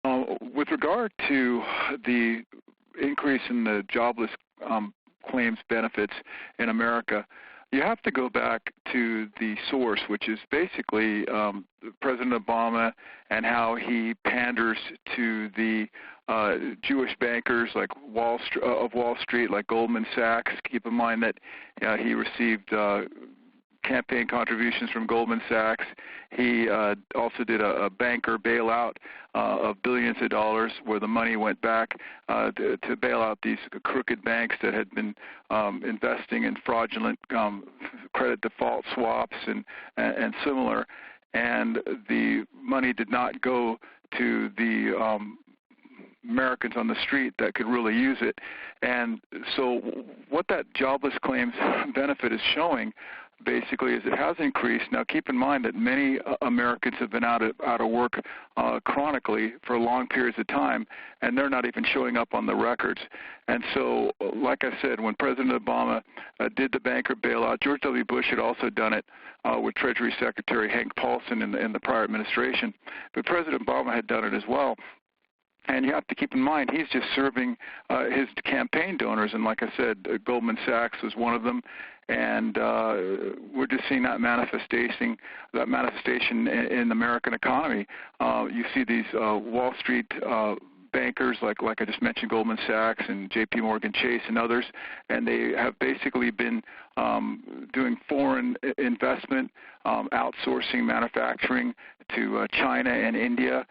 With regard to the increase in the jobless claims benefits in America, you have to go back to the source, which is basically President Obama and how he panders to the Jewish bankers like Wall Street, like Goldman Sachs. Keep in mind that he received campaign contributions from Goldman Sachs. He also did a banker bailout of billions of dollars where the money went back to bail out these crooked banks that had been investing in fraudulent credit default swaps and similar. And the money did not go to the Americans on the street that could really use it. And so what that jobless claims benefit is showing basically is it has increased. Now keep in mind that many Americans have been out of work chronically for long periods of time, and they're not even showing up on the records. And so, like I said, when President Obama did the banker bailout, George W. Bush had also done it with Treasury Secretary Hank Paulson in the prior administration. But President Obama had done it as well. And you have to keep in mind, he's just serving his campaign donors. And like I said, Goldman Sachs was one of them. And we're just seeing that manifestation in the American economy. You see these Wall Street bankers, like I just mentioned, Goldman Sachs and J.P. Morgan Chase and others, and they have basically been doing foreign investment, outsourcing manufacturing to China and India,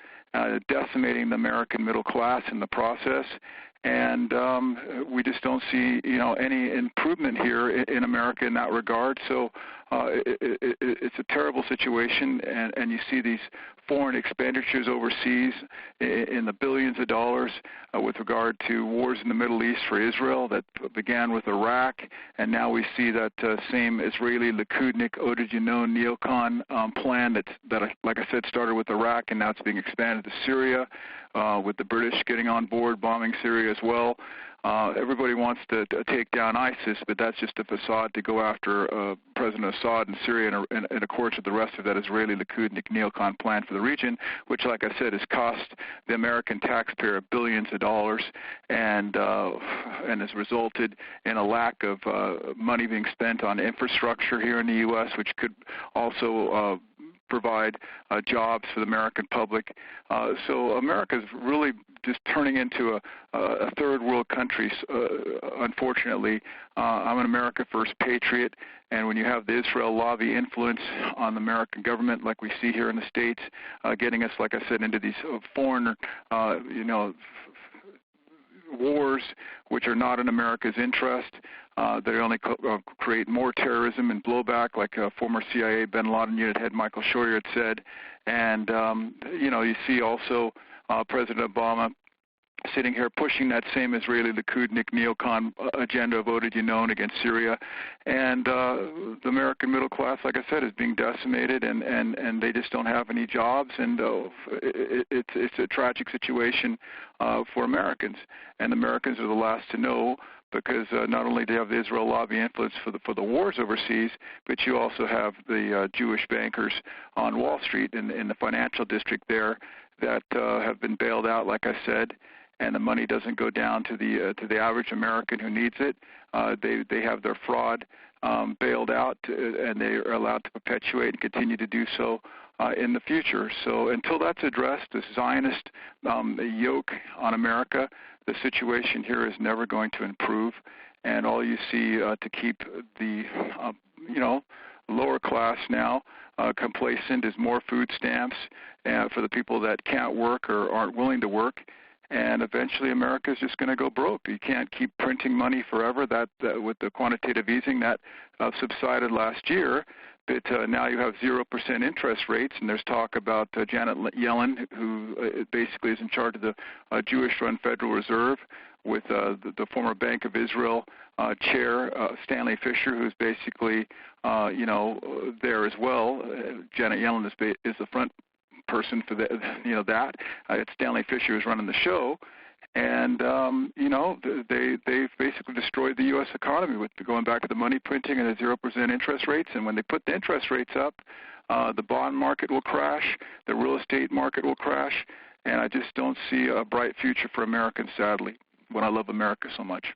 decimating the American middle class in the process. And we just don't see, any improvement here in America in that regard. So it's a terrible situation, and you see these foreign expenditures overseas in the billions of dollars with regard to wars in the Middle East for Israel that began with Iraq, and now we see that same Israeli Likudnik, Oded-Yinon neocon plan that, like I said, started with Iraq, and now it's being expanded to Syria, with the British getting on board, bombing Syria as well. Everybody wants to take down ISIS, but that's just a facade to go after President Assad in Syria in accordance with the rest of that Israeli Likudnik neocon plan for the region, which, like I said, has cost the American taxpayer billions of dollars and has resulted in a lack of money being spent on infrastructure here in the U.S., which could also provide jobs for the American public. So America is really just turning into a third world country, unfortunately. I'm an America First patriot, and when you have the Israel lobby influence on the American government like we see here in the States, getting us, like I said, into these foreign, wars which are not in America's interest, they only create more terrorism and blowback, like former CIA bin Laden unit head Michael Scheuer had said. And, you see also President Obama sitting here pushing that same Israeli Likudnik neocon agenda of Oded-Yinon against Syria. And the American middle class, like I said, is being decimated, and they just don't have any jobs. And it's a tragic situation for Americans. And Americans are the last to know, because not only do you have the Israel lobby influence for the wars overseas, but you also have the Jewish bankers on Wall Street in the financial district there that have been bailed out, like I said, and the money doesn't go down to the average American who needs it. They have their fraud bailed out, and they are allowed to perpetuate and continue to do so in the future. So until that's addressed, this Zionist yoke on America, the situation here is never going to improve. And all you see to keep the lower class now complacent is more food stamps for the people that can't work or aren't willing to work. And eventually America is just going to go broke. You can't keep printing money forever. That with the quantitative easing that subsided last year, but now you have 0% interest rates, and there's talk about Janet Yellen, who basically is in charge of the Jewish-run Federal Reserve, with the former Bank of Israel chair, Stanley Fischer, who's basically, there as well. Janet Yellen is the front person for that. It's Stanley Fischer who's running the show. And, they've basically destroyed the U.S. economy with going back to the money printing and the 0% interest rates. And when they put the interest rates up, the bond market will crash, the real estate market will crash, and I just don't see a bright future for Americans, sadly, when I love America so much.